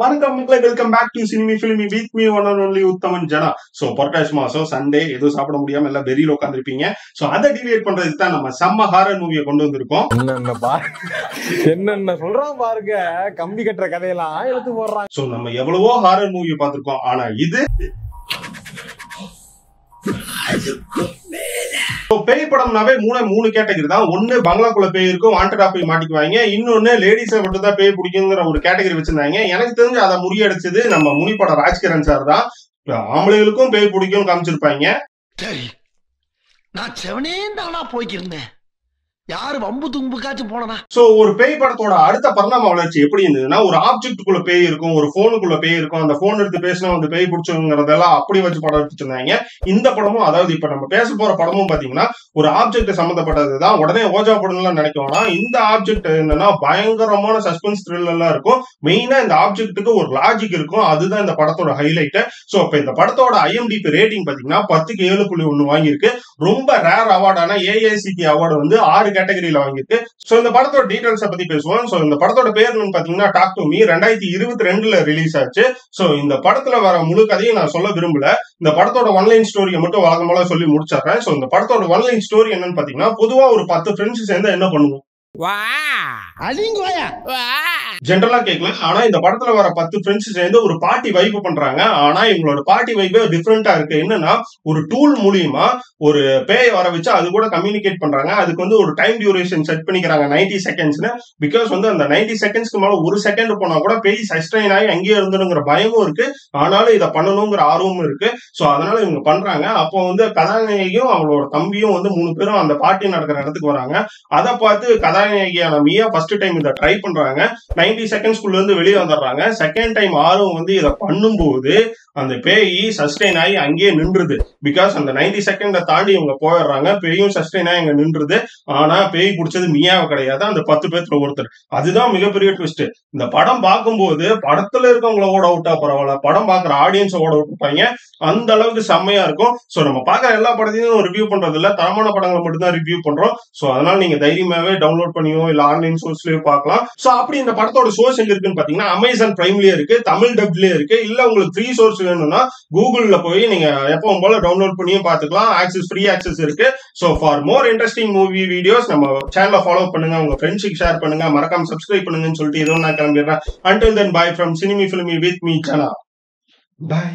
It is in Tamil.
வணக்கம் மக்களே, welcome back to cinemi filmy with me one and only Uthaman Jana. So Purattasi மாசம் சண்டே எதுவும் சாப்பிட முடியாம எல்லாம் வெறியில உட்காந்துருப்பீங்க. ஸோ அதை டிவைட் பண்றதுக்கு தான் நம்ம செம்ம ஹாரர் மூவியை கொண்டு வந்திருக்கோம். என்னென்ன சொல்றான் பாருங்க, கம்பி கட்டுற கதையெல்லாம் எடுத்து போடுறாங்க. ஸோ நம்ம எவ்வளவோ ஹாரர் மூவியை பார்த்திருக்கோம், ஆனா இது பேய் படம்னாவே மூணு கேட்டகரி தான். ஒண்ணு பங்களாக்குள்ள பேய் இருக்கும், வாண்டடா போய் மாட்டிக்குவாங்க. இன்னொன்னு லேடிஸை மட்டும் தான் பேய் பிடிக்குங்கிற ஒரு கேட்டகரி வச்சிருந்தாங்க. எனக்கு தெரிஞ்சு அதை முறியடிச்சது நம்ம முனிப்பட ராஜ்கிரண் சார் தான். ஆம்பளைகளுக்கும் பேய் பிடிக்கும் காமிச்சிருப்பாங்க. சரி, நான் செவனே தானா போய்க்கிருந்தேன், யாரு வம்பு தும்புக்காச்சும் போனா. சோ ஒரு பேய் படத்தோட அடுத்த பரிணாம வளர்ச்சி எப்படி இருந்ததுன்னா, ஒரு ஆப்ஜெக்டுக்குள்ள பேய் இருக்கும், ஒரு போனுக்குள்ள பேய் இருக்கும். அந்த போன் எடுத்து பேசினா வந்து பேய் பிடிச்சவங்கிறதெல்லாம் அப்படி வச்சு படம் எடுத்துருந்தாங்க. இந்த படமும், அதாவது இப்ப நம்ம பேச போற படமும் பாத்தீங்கன்னா ஒரு ஆப்ஜெக்ட் சம்பந்தப்பட்டதுதான். உடனே ஓஜா படம் நினைக்கோனா, இந்த ஆப்ஜெக்ட் என்னன்னா பயங்கரமான சஸ்பென்ஸ் த்ரில் எல்லாம் இருக்கும். மெயினா இந்த ஆப்ஜெக்ட்டுக்கு ஒரு லாஜிக் இருக்கும். அதுதான் இந்த படத்தோட ஹைலைட். சோ இப்ப இந்த படத்தோட IMDb ரேட்டிங் பாத்தீங்கன்னா 10க்கு 7.1 வாங்கியிருக்கு. ரொம்ப ரேர் அவார்டான AICT அவார்டு வந்து 6 கேட்டகரியில வாங்கியிருக்கு. சோ இந்த படத்தோட டீடைல்ஸ் பத்தி பேசுவோம். சோ இந்த படத்தோட பேர் பாத்தீங்கன்னா டாக் டு மீ. 2022 ரிலீஸ் ஆச்சு. சோ இந்த படத்துல வர முழு கதையை நான் சொல்ல விரும்பல. இந்த படத்தோட ஒன்லைன் ஸ்டோரியை மட்டும் வழக்கம் போல சொல்லி முடிச்சிடுறேன். சோ இந்த படத்தோட ஒன்லைன் ஸ்டோரி என்னன்னு பாத்தீங்கன்னா, பொதுவா ஒரு 10 ஃப்ரெண்ட்ஸ் சேர்ந்து என்ன பண்ணுவோம் ஜென்ரலா கேட்கல. ஆனா இந்த படத்துல வர 10 ஃப்ரெண்ட்ஸ் சேர்ந்து ஒரு பார்ட்டி வைப் பண்றாங்க. ஆனா இவங்களோட பார்ட்டி வைப்பே டிஃபரெண்டா இருக்கு. என்னன்னா, ஒரு டூல் மூலியமா ஒரு பேய் வர வச்சு அது கூட கம்யூனிகேட் பண்றாங்க. அதுக்கு வந்து ஒரு டைம் டியூரேஷன் செட் பண்ணிக்கிறாங்க 90 செகண்ட்ஸ்னு. பிகாஸ் வந்து அந்த 90 செகண்ட்ஸ்க்கு மேல ஒரு செகண்ட் போனா கூட பேய் சஸ்டைன் ஆகி அங்கேயே இருந்துங்கிற பயமும் இருக்கு. ஆனாலும் இதை பண்ணணுங்கிற ஆர்வமும் இருக்கு. சோ அதனால இவங்க பண்றாங்க. அப்போ வந்து கதாநாயகியும் அவங்களோட தம்பியும் வந்து 3 பேரும் அந்த பார்ட்டி நடக்கிற இடத்துக்கு வராங்க. அதை பார்த்து கதாநாயகியான மியா ஃபர்ஸ்ட் டைம் இதை ட்ரை பண்றாங்க. 90 செகண்ட்ஸ்குள்ள இருந்து வெளியே வந்துடுறாங்க. செகண்ட் டைம் ஆர்வம் வந்து இதை பண்ணும்போது அந்த பேய் சஸ்டைன் ஆகி அங்கேயே நின்றுது. பிகாஸ் அந்த 90 செகண்ட தாண்டி இவங்க போயிடுறாங்க. பேயும் சஸ்டைன் ஆகி அங்க நின்றுது. ஆனா பேய் பிடிச்சது மியாவை கிடையாது, அந்த 10 பேர்த்துல ஒருத்தர். அதுதான் மிகப்பெரிய ட்விஸ்ட். இந்த படம் பார்க்கும்போது படத்துல இருக்கவங்கள ஓட விட்டா பரவாயில்ல, படம் பாக்குற ஆடியன்ஸ் ஓட விட்டுப்பாங்க. அந்த அளவுக்கு செம்மையா இருக்கும். சோ நம்ம பாக்குற எல்லா படத்தையும் ரிவ்யூ பண்றது இல்ல, தரமான படங்களை மட்டும் தான் ரிவ்யூ பண்றோம். சோ அதனால நீங்க தைரியமாவே டவுன்லோட் பண்ணியோ இல்ல ஆன்லைன் சோர்ஸ்லயோ பார்க்கலாம். சோ அப்படி இந்த படத்தோட சோர்ஸ் எங்க இருக்குன்னு பாத்தீங்கன்னா, அமேசான் பிரைம்லயே இருக்கு, தமிழ் டப்லயே இருக்கு. இல்ல உங்களுக்கு ஃப்ரீ சோர்ஸ் வேணும்னா கூகுள்ல போய் நீங்க எப்பவும் போல டவுன்லோட் பண்ணியும் பாத்துக்கலாம். ஃப்ரீ ஆக்சஸ் இருக்கு. So for more interesting movie videos நம்ம சேனலை ஃபாலோ பண்ணுங்க, உங்க ஃப்ரெண்ட்ஸுக்கு ஷேர் பண்ணுங்க, மறக்காம சப்ஸ்கிரைப் பண்ணுங்கன்னு சொல்லிட்டு இதோ நான் கிளம்பிடுறேன். Until then, bye from Cinemi Filmy with me, Chana. Bye.